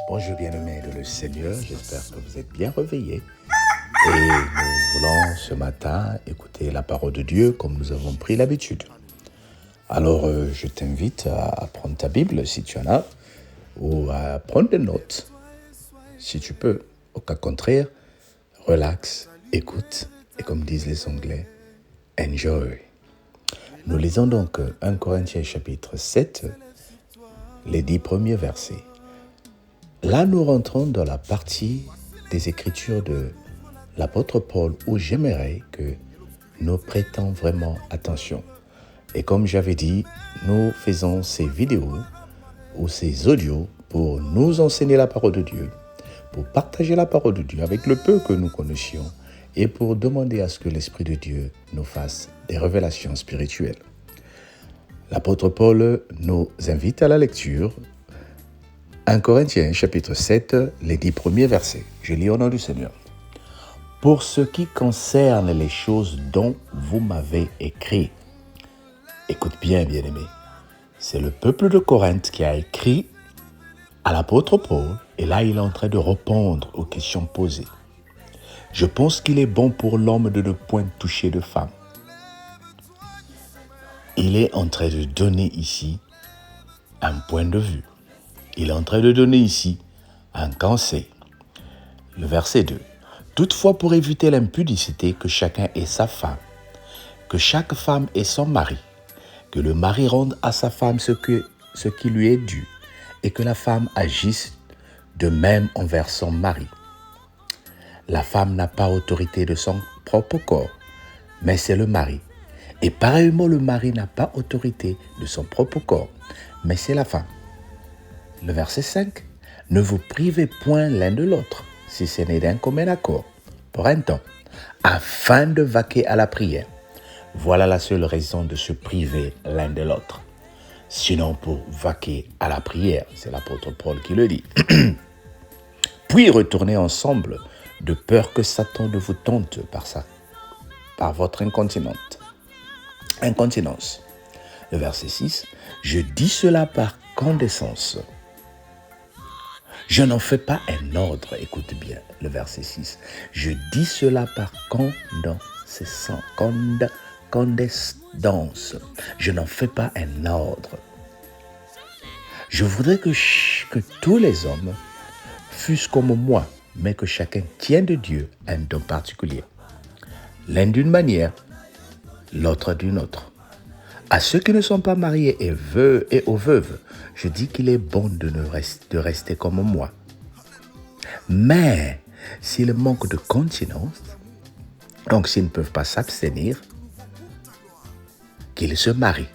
Bonjour bien-aimés de le Seigneur, j'espère que vous êtes bien réveillés. Et nous voulons ce matin écouter la parole de Dieu comme nous avons pris l'habitude. Alors je t'invite à prendre ta Bible si tu en as, ou à prendre des notes si tu peux. Au cas contraire, relax, écoute et comme disent les Anglais, enjoy. Nous lisons donc 1 Corinthiens chapitre 7, les 10 premiers versets. Là, nous rentrons dans la partie des Écritures de l'apôtre Paul où j'aimerais que nous prêtons vraiment attention. Et comme j'avais dit, nous faisons ces vidéos ou ces audios pour nous enseigner la parole de Dieu, pour partager la parole de Dieu avec le peu que nous connaissions et pour demander à ce que l'Esprit de Dieu nous fasse des révélations spirituelles. L'apôtre Paul nous invite à la lecture 1 Corinthiens chapitre 7, les 10 premiers versets. Je lis au nom du Seigneur. Pour ce qui concerne les choses dont vous m'avez écrit. Écoute bien, bien-aimé. C'est le peuple de Corinthe qui a écrit à l'apôtre Paul, et là il est en train de répondre aux questions posées. Je pense qu'il est bon pour l'homme de ne point toucher de femme. Il est en train de donner ici un point de vue. Il est en train de donner ici un conseil. Le verset 2. Toutefois, pour éviter l'impudicité, que chacun ait sa femme, que chaque femme ait son mari, que le mari rende à sa femme ce qui lui est dû, et que la femme agisse de même envers son mari. La femme n'a pas autorité de son propre corps, mais c'est le mari. Et pareillement, le mari n'a pas autorité de son propre corps, mais c'est la femme. Le verset 5. Ne vous privez point l'un de l'autre, si ce n'est d'un commun accord, pour un temps, afin de vaquer à la prière. Voilà la seule raison de se priver l'un de l'autre. Sinon pour vaquer à la prière, c'est l'apôtre Paul qui le dit. Puis retournez ensemble, de peur que Satan ne vous tente par votre incontinence. Le verset 6. Je dis cela par condescendance. Je n'en fais pas un ordre, écoute bien, le verset 6. Je dis cela par condescendance. Je n'en fais pas un ordre. Je voudrais que tous les hommes fussent comme moi, mais que chacun tienne de Dieu un don particulier. L'un d'une manière, l'autre d'une autre. À ceux qui ne sont pas mariés et aux veuves, je dis qu'il est bon de rester comme moi. Mais s'ils manquent de continence, donc s'ils ne peuvent pas s'abstenir, qu'ils se marient,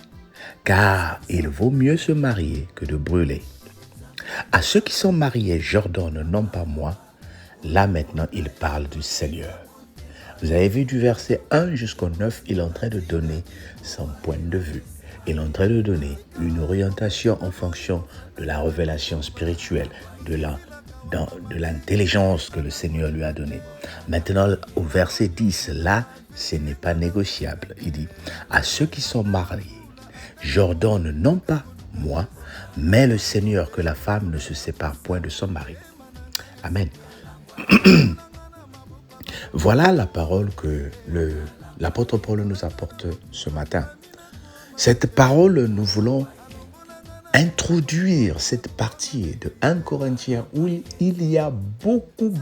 car il vaut mieux se marier que de brûler. À ceux qui sont mariés, j'ordonne, non pas moi, là maintenant il parle du Seigneur. Vous avez vu du verset 1 jusqu'au 9, il est en train de donner son point de vue. Il est en train de donner une orientation en fonction de la révélation spirituelle, de l'intelligence que le Seigneur lui a donnée. Maintenant, au verset 10, là, ce n'est pas négociable. Il dit, à ceux qui sont mariés, j'ordonne non pas moi, mais le Seigneur que la femme ne se sépare point de son mari. Amen. Voilà la parole que l'apôtre Paul nous apporte ce matin. Cette parole, nous voulons introduire cette partie de 1 Corinthiens où il y a beaucoup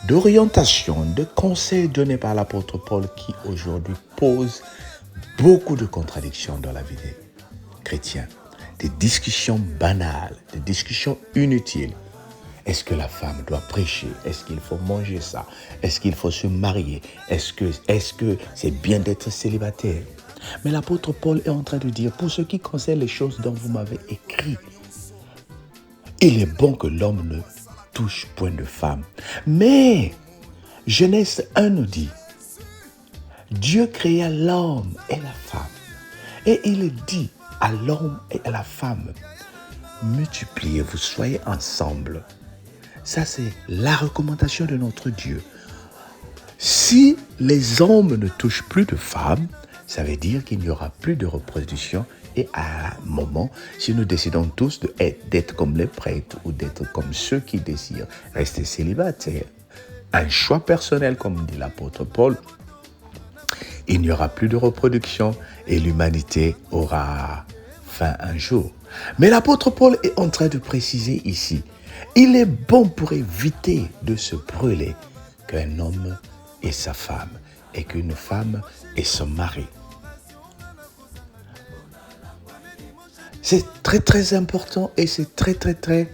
d'orientations, de conseils donnés par l'apôtre Paul qui aujourd'hui posent beaucoup de contradictions dans la vie des chrétiens. Des discussions banales, des discussions inutiles. Est-ce que la femme doit prêcher? Est-ce qu'il faut manger ça? Est-ce qu'il faut se marier? Est-ce que c'est bien d'être célibataire? Mais l'apôtre Paul est en train de dire, pour ce qui concerne les choses dont vous m'avez écrit, il est bon que l'homme ne touche point de femme. Mais Genèse 1 nous dit, Dieu créa l'homme et la femme. Et il dit à l'homme et à la femme, multipliez-vous, soyez ensemble. Ça, c'est la recommandation de notre Dieu. Si les hommes ne touchent plus de femmes, ça veut dire qu'il n'y aura plus de reproduction, Et à un moment, si nous décidons tous d'être comme les prêtres ou d'être comme ceux qui désirent rester célibataires, un choix personnel, comme dit l'apôtre Paul, il n'y aura plus de reproduction et l'humanité aura fin un jour. Mais l'apôtre Paul est en train de préciser ici, il est bon pour éviter de se brûler qu'un homme ait sa femme et qu'une femme ait son mari. C'est très très important et c'est très très très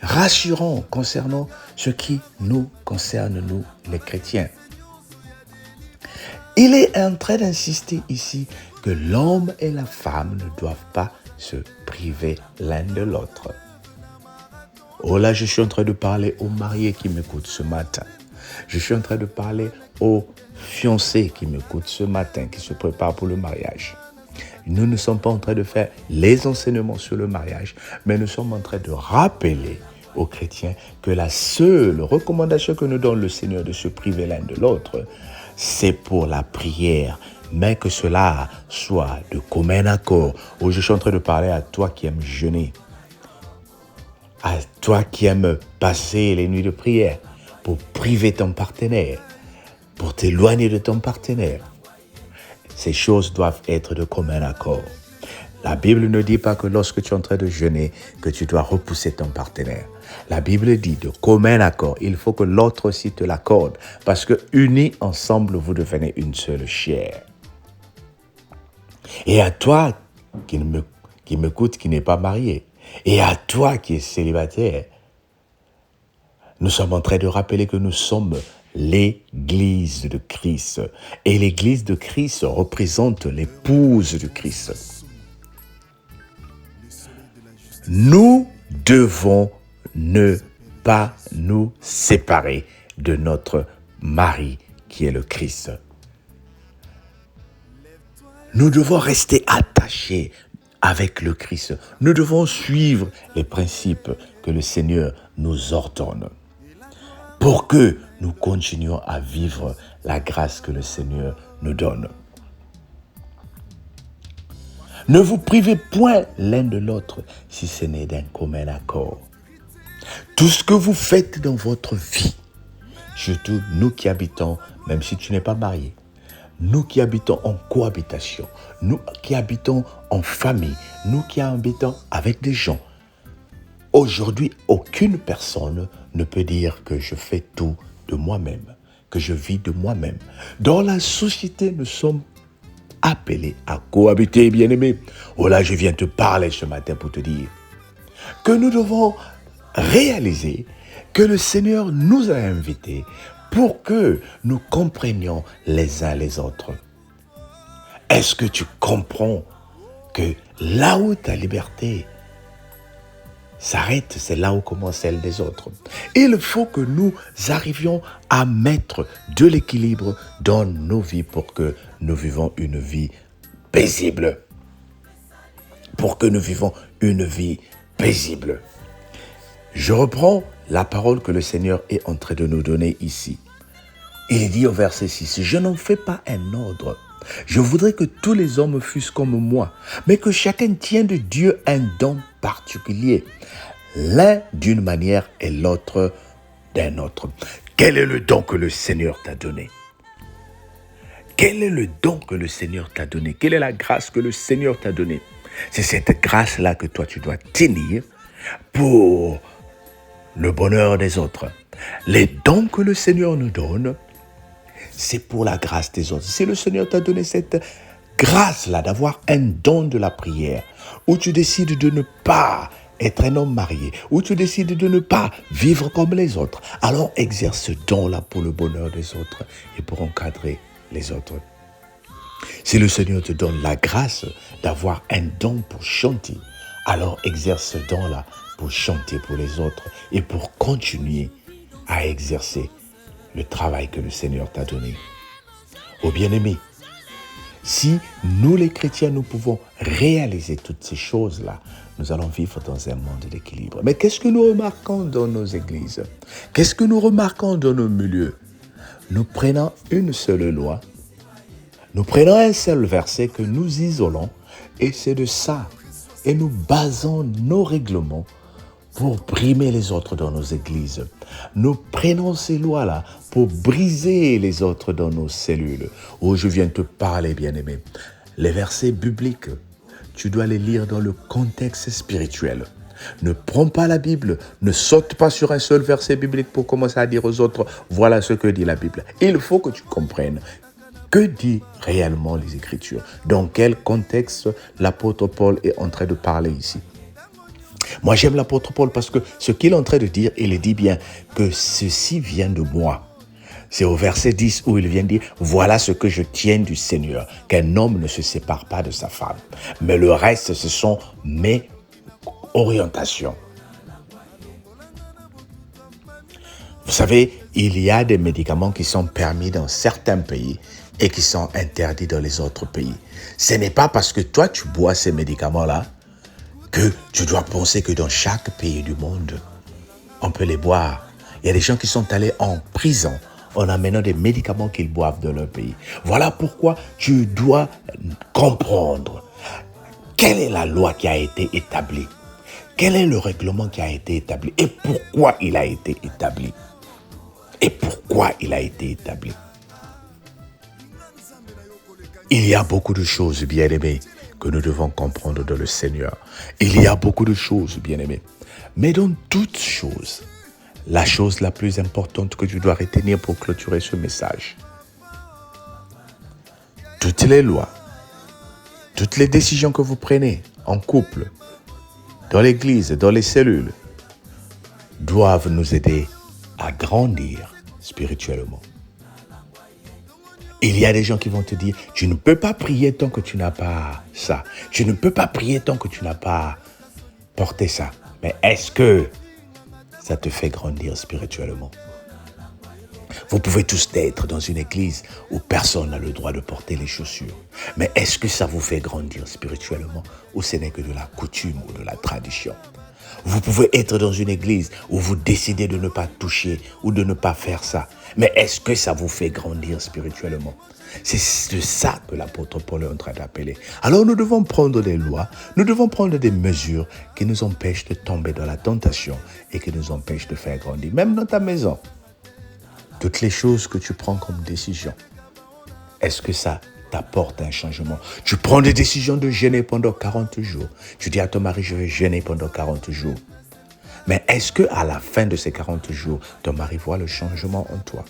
rassurant concernant ce qui nous concerne, nous les chrétiens. Il est en train d'insister ici que l'homme et la femme ne doivent pas se priver l'un de l'autre. Oh là, je suis en train de parler aux mariés qui m'écoutent ce matin. Je suis en train de parler aux fiancés qui m'écoutent ce matin, qui se préparent pour le mariage. Nous ne sommes pas en train de faire les enseignements sur le mariage, mais nous sommes en train de rappeler aux chrétiens que la seule recommandation que nous donne le Seigneur de se priver l'un de l'autre, c'est pour la prière, mais que cela soit de commun accord. Où je suis en train de parler à toi qui aimes jeûner, à toi qui aimes passer les nuits de prière pour priver ton partenaire, pour t'éloigner de ton partenaire. Ces choses doivent être de commun accord. La Bible ne dit pas que lorsque tu es en train de jeûner, que tu dois repousser ton partenaire. La Bible dit de commun accord. Il faut que l'autre aussi te l'accorde. Parce que unis ensemble, vous devenez une seule chair. Et à toi qui m'écoute, qui n'est pas marié, et à toi qui es célibataire, nous sommes en train de rappeler que nous sommes l'Église de Christ. Et l'Église de Christ représente l'épouse de Christ. Nous devons ne pas nous séparer de notre mari qui est le Christ. Nous devons rester attachés avec le Christ. Nous devons suivre les principes que le Seigneur nous ordonne pour que nous continuions à vivre la grâce que le Seigneur nous donne. Ne vous privez point l'un de l'autre si ce n'est d'un commun accord. Tout ce que vous faites dans votre vie, surtout nous qui habitons, même si tu n'es pas marié, nous qui habitons en cohabitation, nous qui habitons en famille, nous qui habitons avec des gens, aujourd'hui, aucune personne ne peut dire que je fais tout de moi-même, que je vis de moi-même. Dans la société, nous sommes appelés à cohabiter, bien-aimés. Oh là, je viens te parler ce matin pour te dire que nous devons réaliser que le Seigneur nous a invités pour que nous comprenions les uns les autres. Est-ce que tu comprends que là où ta liberté s'arrête, c'est là où commence celle des autres. Il faut que nous arrivions à mettre de l'équilibre dans nos vies pour que nous vivons une vie paisible. Pour que nous vivons une vie paisible. Je reprends la parole que le Seigneur est en train de nous donner ici. Il dit au verset 6, « Je n'en fais pas un ordre. Je voudrais que tous les hommes fussent comme moi, mais que chacun tienne de Dieu un don particulier, l'un d'une manière et l'autre d'un autre. » Quel est le don que le Seigneur t'a donné? Quel est le don que le Seigneur t'a donné? Quelle est la grâce que le Seigneur t'a donnée? C'est cette grâce-là que toi, tu dois tenir pour le bonheur des autres. Les dons que le Seigneur nous donne, c'est pour la grâce des autres. Si le Seigneur t'a donné cette grâce-là d'avoir un don de la prière, où tu décides de ne pas être un homme marié, où tu décides de ne pas vivre comme les autres, alors exerce ce don-là pour le bonheur des autres et pour encadrer les autres. Si le Seigneur te donne la grâce d'avoir un don pour chanter, alors exerce ce don-là pour chanter pour les autres et pour continuer à exercer le travail que le Seigneur t'a donné. Oh bien-aimé, si nous les chrétiens, nous pouvons réaliser toutes ces choses-là, nous allons vivre dans un monde d'équilibre. Mais qu'est-ce que nous remarquons dans nos églises? Qu'est-ce que nous remarquons dans nos milieux? Nous prenons une seule loi, nous prenons un seul verset que nous isolons, Et c'est de ça. Et nous basons nos règlements pour brimer les autres dans nos églises. Nous prenons ces lois-là pour briser les autres dans nos cellules. Oh, je viens te parler, bien-aimé. Les versets bibliques, tu dois les lire dans le contexte spirituel. Ne prends pas la Bible, ne saute pas sur un seul verset biblique pour commencer à dire aux autres, voilà ce que dit la Bible. Il faut que tu comprennes. Que dit réellement les Écritures? Dans quel contexte l'apôtre Paul est en train de parler ici? Moi, j'aime l'apôtre Paul parce que ce qu'il est en train de dire, il dit bien que ceci vient de moi. C'est au verset 10 où il vient dire, voilà ce que je tiens du Seigneur, qu'un homme ne se sépare pas de sa femme. Mais le reste, ce sont mes orientations. Vous savez, il y a des médicaments qui sont permis dans certains pays et qui sont interdits dans les autres pays. Ce n'est pas parce que toi, tu bois ces médicaments-là que tu dois penser que dans chaque pays du monde, on peut les boire. Il y a des gens qui sont allés en prison en amenant des médicaments qu'ils boivent dans leur pays. Voilà pourquoi tu dois comprendre quelle est la loi qui a été établie. Quel est le règlement qui a été établi et pourquoi il a été établi. Et pourquoi il a été établi. Il y a beaucoup de choses, bien-aimés, que nous devons comprendre dans le Seigneur. Il y a beaucoup de choses, bien-aimés. Mais dans toutes choses, la chose la plus importante que tu dois retenir pour clôturer ce message, toutes les lois, toutes les décisions que vous prenez en couple, dans l'église, dans les cellules, doivent nous aider à grandir spirituellement. Il y a des gens qui vont te dire, tu ne peux pas prier tant que tu n'as pas ça. Tu ne peux pas prier tant que tu n'as pas porté ça. Mais est-ce que ça te fait grandir spirituellement? Vous pouvez tous être dans une église où personne n'a le droit de porter les chaussures. Mais est-ce que ça vous fait grandir spirituellement ou ce n'est que de la coutume ou de la tradition? Vous pouvez être dans une église où vous décidez de ne pas toucher ou de ne pas faire ça. Mais est-ce que ça vous fait grandir spirituellement? C'est de ça que l'apôtre Paul est en train d'appeler. Alors nous devons prendre des lois, nous devons prendre des mesures qui nous empêchent de tomber dans la tentation et qui nous empêchent de faire grandir. Même dans ta maison, toutes les choses que tu prends comme décision, est-ce que ça t'apporte un changement? Tu prends des décisions de jeûner pendant 40 jours. Tu dis à ton mari, je vais jeûner pendant 40 jours. Mais est-ce qu'à la fin de ces 40 jours, ton mari voit le changement en toi?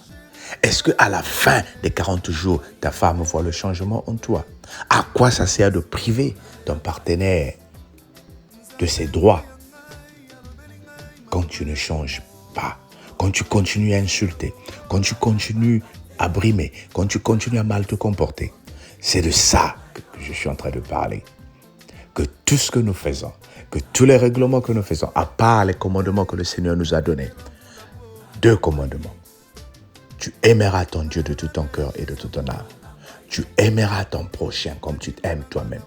Est-ce qu'à la fin des 40 jours, ta femme voit le changement en toi? À quoi ça sert de priver ton partenaire de ses droits quand tu ne changes pas, quand tu continues à insulter, quand tu continues à brimer, quand tu continues à mal te comporter? C'est de ça que je suis en train de parler. Que tout ce que nous faisons, que tous les règlements que nous faisons, à part les commandements que le Seigneur nous a donnés, 2 commandements. Tu aimeras ton Dieu de tout ton cœur et de toute ton âme. Tu aimeras ton prochain comme tu t'aimes toi-même.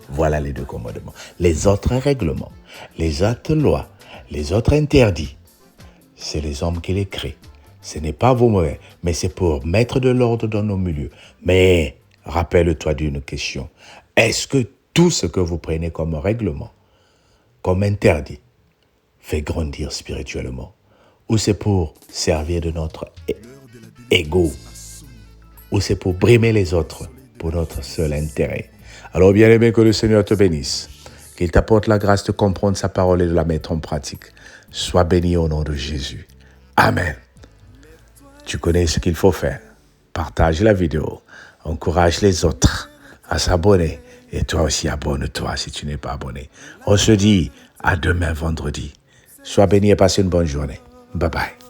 Voilà les 2 commandements. Les autres règlements, les autres lois, les autres interdits, c'est les hommes qui les créent. Ce n'est pas vos moyens, mais c'est pour mettre de l'ordre dans nos milieux. Mais rappelle-toi d'une question. Est-ce que tout ce que vous prenez comme règlement, comme interdit, fait grandir spirituellement? Ou c'est pour servir de notre ego? Ou c'est pour brimer les autres pour notre seul intérêt? Alors bien aimé, que le Seigneur te bénisse. Qu'il t'apporte la grâce de comprendre sa parole et de la mettre en pratique. Sois béni au nom de Jésus. Amen. Tu connais ce qu'il faut faire. Partage la vidéo. Encourage les autres à s'abonner. Et toi aussi, abonne-toi si tu n'es pas abonné. On se dit à demain vendredi. Sois béni et passe une bonne journée. Bye bye.